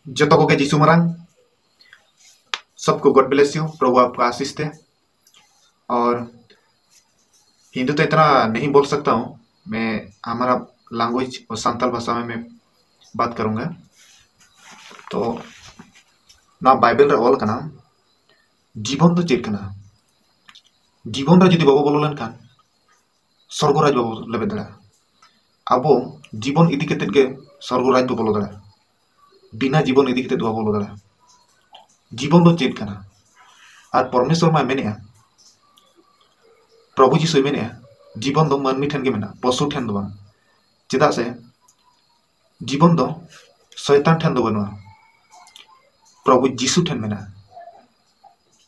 जतो को के जीसु मरांग सबको गॉड ब्लेस यू, प्रभु आपका आशीष दे। और हिंदी तो इतना नहीं बोल सकता हूँ मैं, हमारा लैंग्वेज और संताल भाषा में मैं बात करूंगा। तो ना बाइबल रे ऑल कना जीवन तो चेक कना, जीवन रे जुदी बाबो बोलो लेनखान स्वर्गराज बाबो लेबे दड़ा। आबो जीवन इदी केतेद गे स्वर्गराज बाबो बोलो दड़ा, बिना जीवन इदी केतेद बाबो बोलो दड़ा। जीवन तो चेक कना और परमेश्वर मा मेनेया, प्रभु जीसु मेनेया जीवन दो मानमी ठेन गे मेना, पशु ठेन दो बांग। चेदा से जीवन दो शैतान ठेन दो बनुआ, प्रभु जीसु ठेन मेना।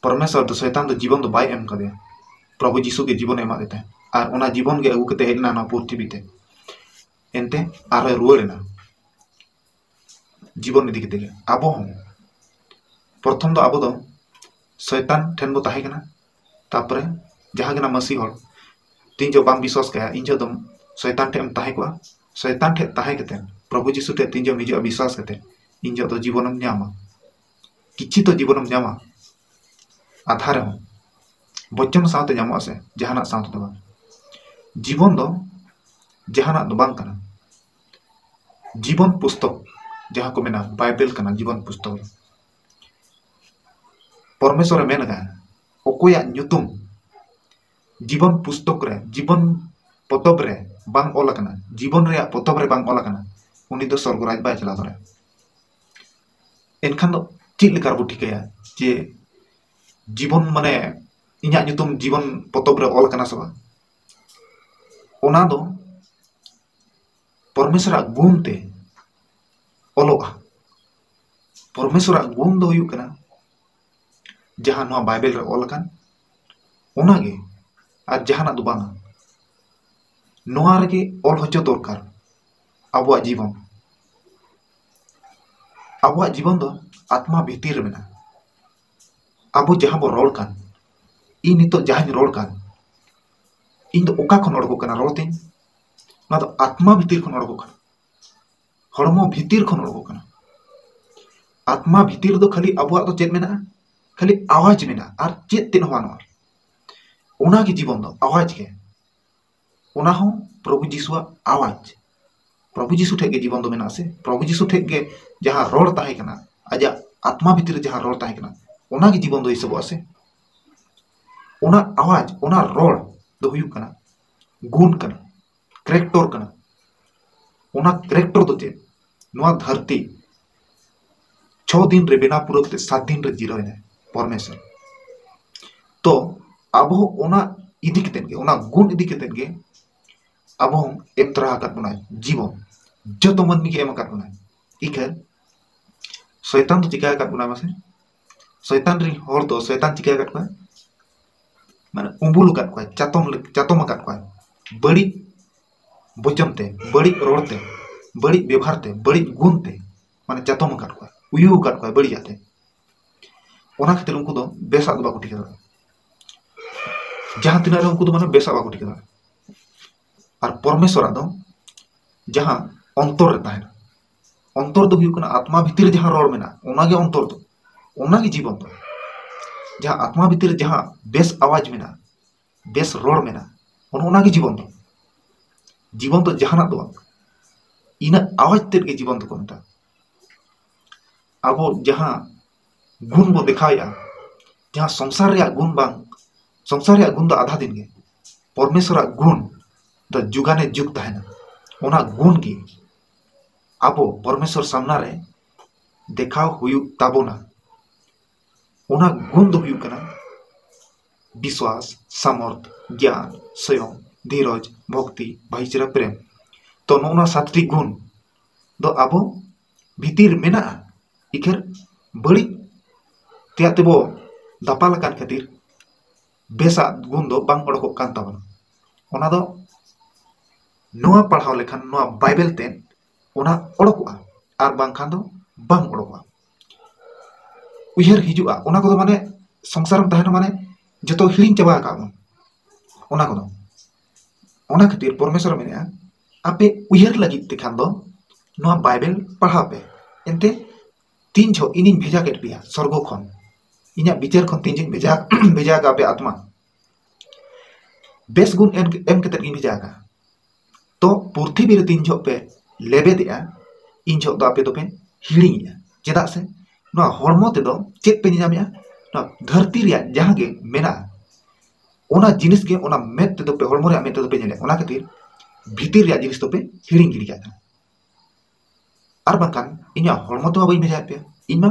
परमेश्वर दो शैतान दो जीवन दो बाय एम कदे, प्रभु जीसु के जीवन एमा देते और ओना जीवन गे अगु कते हेजना ना पृथ्वी ते एनते आरो रुवारेना जीवन इदी केते गे। आबो हम प्रथम दो आबो दो शैतान ठेन बो ताहे कना, तापरे जहां गना मसीह हर तीन जो बाम विश्वास कया इन जो दम शैतान ठेम ताहे को, शैतान ठे ताहे कते प्रभु जीसु ठे तीन जो मिजो विश्वास कते इन जो तो जीवनम न्यामा, किछि तो जीवनम न्यामा। आधार हम बच्चन साथ न्यामो से जहाना साथ दो बांग। जीवन दो जहाना दो बांग कना, जीवन पुस्तक जहां को मेना बाइबल कना जीवन पुस्तक। परमेश्वर मेनगा ओकोया न्युतुम जीवन पुस्तक रे, जीवन पोतब रे बांग ऑल कना, जीवन रे पोतब रे बांग ऑल कना, उनी दो स्वर्गराज बाय चला दरे। एनखान दो चित लेकार बो ठिकाया जे जीवन माने इन्या न्युतुम जीवन पोतब रे ऑल कना सबा, ओना दो परमेश्वर गुण ते ऑलोआ। परमेश्वर गुण दो हुयु कना जहां नोआ बाइबल रे ऑल कान ओना गे और जहाना दो बांगा। नोआ रे ऑल होचो दरकार आबुआ जीवन। आबुआ जीवन दो आत्मा भीतर मेना। आबो जहां बो रोड कान इ नितो जहां रोड कान इन दो ओका खन अड़गो कना रोड तिन, ना दो आत्मा भीतर खन अड़गो कना, हड़मो भीतर खन अड़गो कना। आत्मा भीतर दो खाली आबुआ दो चेत मेना, खाली आवाज मेना और चेत तिन होवानो ओना के जीवन दो आवाज के। ओना हो प्रभु जीसुआ आवाज, प्रभु जीसु ठे के जीवन दो मेना से, प्रभु जीसु ठे के जहां रोड ताहे कना आजा आत्मा भीतर जहां रोड ताहे कना ओना के जीवन दो हिसाब से। ओना आवाज ओना रोड दो हुयु कना गुण कना, करेक्टर कना। ओना करेक्टर दो चेत नोआ धरती 6 दिन रे बेना पूरा कते 7 दिन रे जीरो ने परमेश्वर। तो आबो ओना इदी केतेन गे, ओना गुण इदी केतेन गे आबो एम तरह आकात बना जीवन जतो मनमी के एम आकात बना। इकर शैतान तो चिका आकात बना मासे, शैतान री हर तो शैतान चिका आकात को माने उंबुल आकात को, चातम आकात को, बड़ी वचन ते, बड़ी रोड ते, बड़ी व्यवहार ते, बड़ी गुण ते माने चातम आकात को, उयु आकात को बड़ी जाते। ओना खातिर उनको दो बेसा दो बाको ठिका जहां तिना रे उनको दो माने बेसा बाको ठिका। और परमेश्वर दो जहां अंतर रे ताहेना, अंतर दो हुयु कना आत्मा भीतर जहां रोड मेना ओना गे अंतर दो, ओना गे जीवन दो। जहां आत्मा भीतर जहां बेस आवाज मेना, बेस रोड मेना ओना गे जीवन दो। जीवन दो जहाना दो इना आवाज तेर गे जीवन दो को मेता। आबो जहां गुण बो दिखाया, जहां संसार रे गुण बांग, संसार रे गुण दो आधा दिन गे, परमेश्वर गुण दो जुगाने जुग ताहेना। ओना गुण गे आबो परमेश्वर सामना रे देखाव हुयु ताबोना। ओना गुण दो हुयु कना विश्वास, सामर्थ, ज्ञान, संयम, धीरज, भक्ति, भाईचारा, प्रेम। तो नोना 7टी गुण दो आबो भीतर मेना। इकर बड़ी त्यातेबो दापाल कान खातिर बेसा गुण दो बांग अड़को कान ताबना। ओना दो नोआ पढ़ाव लेखान नोआ बाइबल ते ओना अड़कोआ और बांग खान दो बांग अड़कोआ। उयहर हिजुआ ओना को दो माने संसारम ताहेना माने जतो हिलिंग चाबा का ओना को दो। ओना खातिर परमेश्वर मेनेया आपे उयहर लगी ते खान दो नोआ बाइबल पढ़ाव पे एनते तीन जो इन भेजा के पे स्वर्गो खन इन विचार खन तीन भेजा भेजा का पे आत्मा बेस गुण एम के भेजा का तो पृथ्वी तीन जो पे लेबेदा इन जो पे तो पे हिड़ी चेदा से हड़मो ते चेक पे नामे धरती जहाँ के मेना ओना जिनिस के ओना मेद ते पे हड़मो मेद ते पे नेले ओना खातिर भीतर जिनिस तो पे हिड़ी गिड़ी और बाकान इन हड़मो तो बी भेजा पे इन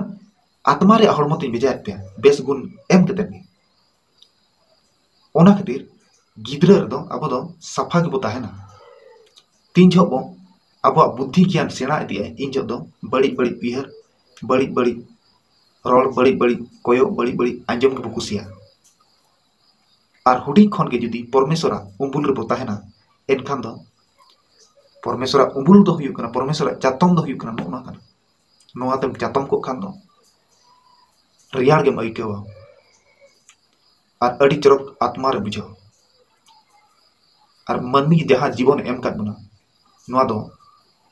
आत्मा रे हड़मो तीन भेजा पे बेस गुण एम के ओना खातिर गिद्रा रे अब साफा के ताहेना तीन जो बो अब बुद्धि ज्ञान सेना इदिया इन जो बड़ी बड़ी उहर बड़ी बड़ी रड़ बड़ी बड़ी कयो बड़ी बड़ी आंजम के कुसिया और हुडी खन के जुदी परमेश्वरा उम्बुल रे बो ताहेना एनखान दो परमेश्वरा उम्बुल दो हुयु कना परमेश्वरा चातम दो हुयु कना नोना कना नोआ तम चातम को खान दो रियार गेम आइकेवा और अड़ी चरक आत्मा रे बुझो और मनमी जहाँ जीवन एम काट बना नोआ दो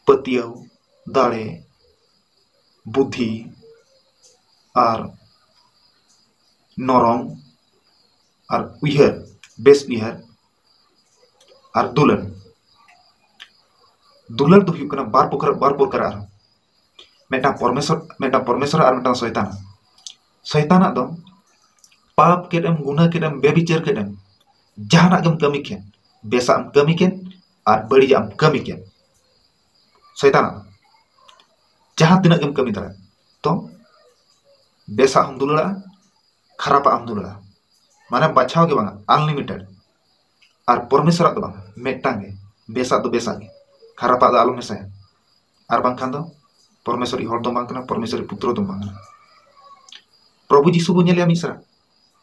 पतियाव दाड़े बुद्धि और नरम और उहर बेस उहर और दुलन दुलर तो हुयु बार प्रकार मेटा परमेश्वर और मेटा शैतान शैताना दो पाप केडम गुना केडम बेबिचार केडम जहाना गम कमी केन बेसा कमी केन और बड़ी कमी केन शैताना जहाँ तीना गम कमी दाड़ा तो बेसा हम दुलड़ा खरापा हम दुलड़ा माने बाछाव के बांगा अनलिमिटेड और परमेश्वर दो बांगा मेटांगे बेसा दो बेसा के खरापा दो आलो मेसाया और बांखान दो परमेश्वरी हर दो बांगना परमेश्वरी पुत्र दो बांगना प्रभु जीशु बो नेले मिसरा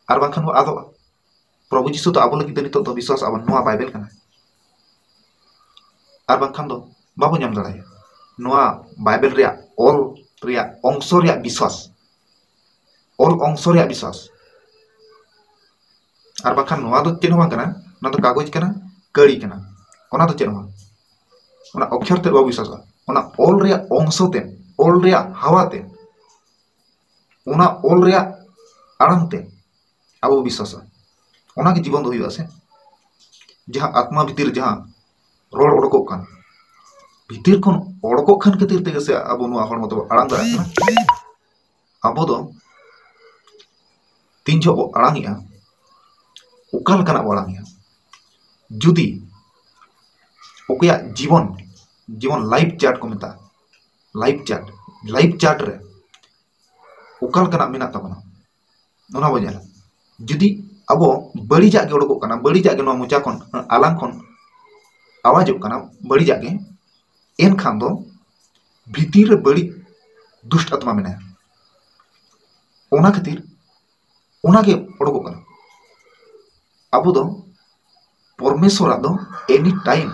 और बांखान बो आदो प्रभु जीशु तो आबो लगी नितो तो विश्वास आबो नोआ बाइबल कना और बांखान दो बाबो नाम दाड़ाया नोआ बाइबल रे ऑल रे अंश रे विश्वास ऑल अंश रे विश्वास और बांखान नोआ दो चेन बांग कना ना तो कागज कना कड़ी कना ओना तो चेन बांग ओना अक्षर ते बाबो विश्वास ओना ऑल रे अंश ते ऑल रे हवा ते ओना ऑल रे आड़ांग ते आबो विश्वास ओना के जीवन दो हुआ से जहाँ आत्मा भीतर जहाँ रोड ओडको कान भीतर खन ओडको खान खातिर ते से अब नुआ हर मतो आड़ांग दाड़ा अब दो तीन जो आड़ांगिया उकाल कना आड़ांगिया जुदी ओकया जीवन जीवन लाइफ चार्ट को मेता लाइफ चार्ट रे उकाल कना मेना तबना ओना बजाला जुदी अब बड़ीजा के ओडको कना बड़ीजा के मोचा खन आलांग खन आवाज कना बड़ीजा के एन खान दो भीतर बड़ी दुष्ट आत्मा मेना ओना खातिर ओना के ओडको कना अब दो परमेश्वर दो एनी टाइम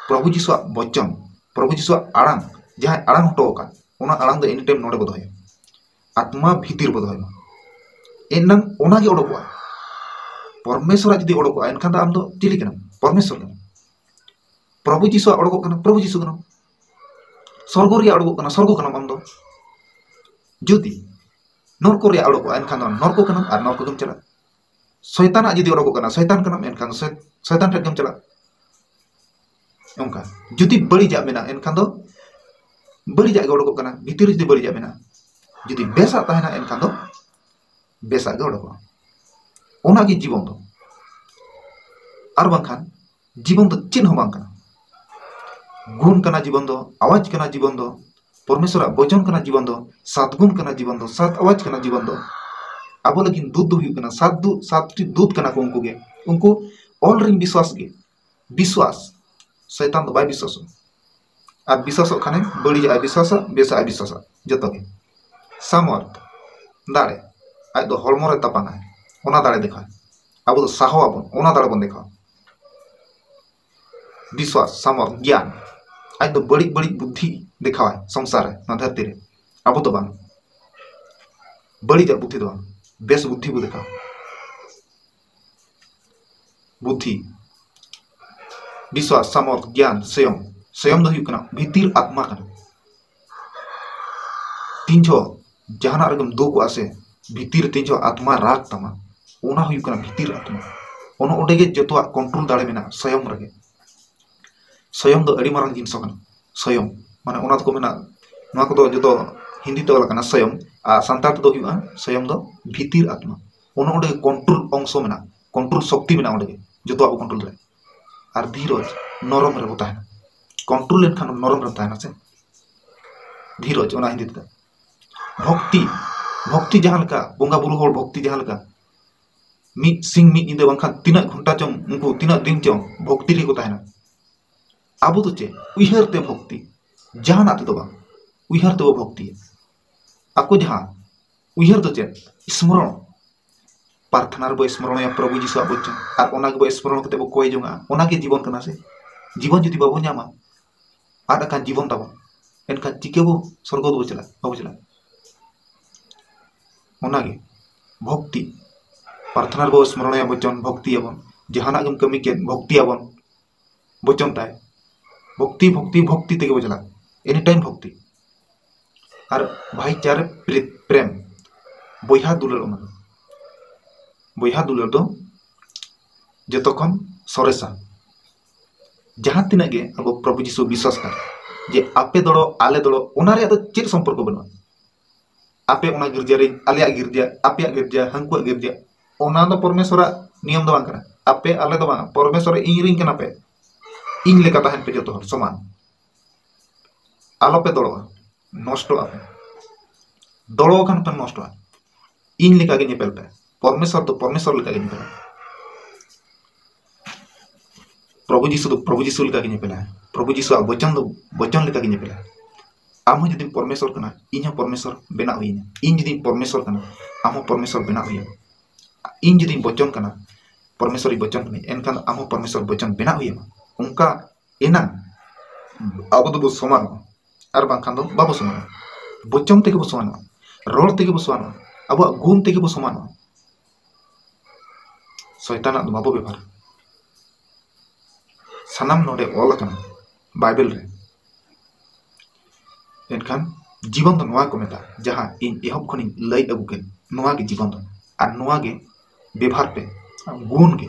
प्रभु जीशु वचन प्रभु जीशु आड़ांग जहाँ आड़ांग हटो का ओना आड़ांग दो एनी टाइम नोडे बदो आत्मा भीतर बदो एनन ओना के ओडको परमेश्वर जुदी ओडको एनखान आम दो चिली कना परमेश्वर प्रभु जीशु ओडको कना प्रभु जीशु कना स्वर्ग रे ओडको कना स्वर्ग कना आम दो जुदी नरक रे ओडको एनखान नरक कना और नरक गम चला शैतान जुदी ओडको कना शैतान कना एनखान शैतान रे गम चला ओंका जुदी बड़ी जा मेना एनखान दो बड़ी जा ओडको कना भीतर जुदी बड़ी जा मेना जुदी बेसा ताहेना एनखान दो बेसा गे ओडको ओना के जीवन दो और बांखान जीवन दो चेन हो बांग कना गुण कना जीवन दो आवाज कना जीवन दो परमेश्वर वचन कना जीवन दो सात गुण कना जीवन दो सात आवाज कना जीवन दो अब लेकिन दूध हुई कना सात दूध कना को उनको ऑल रिंग विश्वास शैतान दो बाय विश्वास और विश्वास खाने बड़ी जाए विश्वास बेसा आय विश्वास जतो के सामर्थ दाड़े आज दो हड़मो रे तपाना ओना दाड़े देखा अब तो साहो आबन ओना दाड़े बन देखा विश्वास सामर्थ ज्ञान आज तो बड़ी बड़ी बुद्धि देखा संसार है धरती रे अब तो बांग बड़ी जा बुद्धि दो बेस बुद्धि को देखा बुद्धि विश्वास सामर्थ ज्ञान स्वयं दो भीतर आत्मा तीन जो जहां रगम दुख आसे भीतर तीन जो आत्मा राग तमा ओना हुई कना भीतर आत्मा ओनो ओडे गे जतवा कंट्रोल दाड़े मेना स्वयं रगे स्वयं दो अड़ी मारंग जिनिस कना स्वयं माने ओना को मेना नोआ को दो जतो हिंदी ते वाला स्वयं आ संतार तो हुआ स्वयं दो भीतर आत्मा ओनो ओडे कंट्रोल अंश मेना कंट्रोल शक्ति मेना ओडे जतो अब कंट्रोल रे और धीरज नरम रे होता है कंट्रोल लेनखान नरम रे ताहना से धीरज ओना हिंदी ते भक्ति भक्ति जहां लका बोंगा बुरु होल भक्ति जहां लका मी सिंग मी इंदे बंखा तीना घंटा चम उनको तीना दिन चम भक्ति रे को ताहना आबो तो चे उइहर ते भक्ति जहां नाते तो बा उइहर ते वो भक्ति आको जहां उइहर तो चे स्मरण प्रार्थना रे स्मरण या प्रभु जीसु बच्चन और ओना के स्मरण कते बो कोय जोंगा ओना के जीवन कना से जीवन जदि बाबो न्यामा आदा का जीवन ताबो एनका चिके बो स्वर्ग दो चला बाबो चला ओना के भक्ति प्रार्थना रे स्मरण या बच्चन भक्ति आबन जहाना गम कमी के भक्ति आबन बच्चन ताय भक्ति भक्ति भक्ति तेगे बो चला एनी टाइम भक्ति और भाईचारे प्रेम बोहा दुलार ओना बोहा दुलार दो जतखन सरेसा जहां तिना गे अब प्रभु जीसु विश्वास कर जे आपे दड़ो आले दड़ो ओना रे चेक संपर्क बना आपे ओना गिरजा रे आले गिरजा आपे गिरजा हंकुआ गिरजा ओना दो परमेश्वर नियम दो बांग आपे आले दो बांग परमेश्वर इन रिंग कना पे इन लेका ताहन पे जतो समान आलो पे दड़ो नष्ट आपे दड़ो खान पे नष्ट इन लेका गे नेपेल पे परमेश्वर तो परमेश्वर लेका गे नेपेल प्रभु जीसु लेका गे नेपेल प्रभु जीसु वचन दो वचन लेका गे नेपेल आम जदि परमेश्वर कना इन परमेश्वर बेना हुईना इन जदि परमेश्वर कना आम परमेश्वर बेना हुई इन जदि वचन कना परमेश्वर वचन कना एनखान आम परमेश्वर वचन बेना हुई उनका एना अब दो समान और बांखान दो बाबो समान वचन तेगे बो समान रोड तेगे बो समान अब गुण तेगे बो समान शैताना दो बाबो व्यवहार सानाम नोडे ऑल कना बाइबल रे एनखान जीवन दो नोआ को मेता जहां इन एहब खनि लई अगु के नोआ के जीवन दो और नोआ के व्यवहार पे गुण के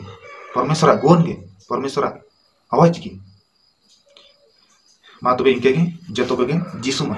परमेश्वर आवाज की मा तबे इनके गे जतो के जीसु मा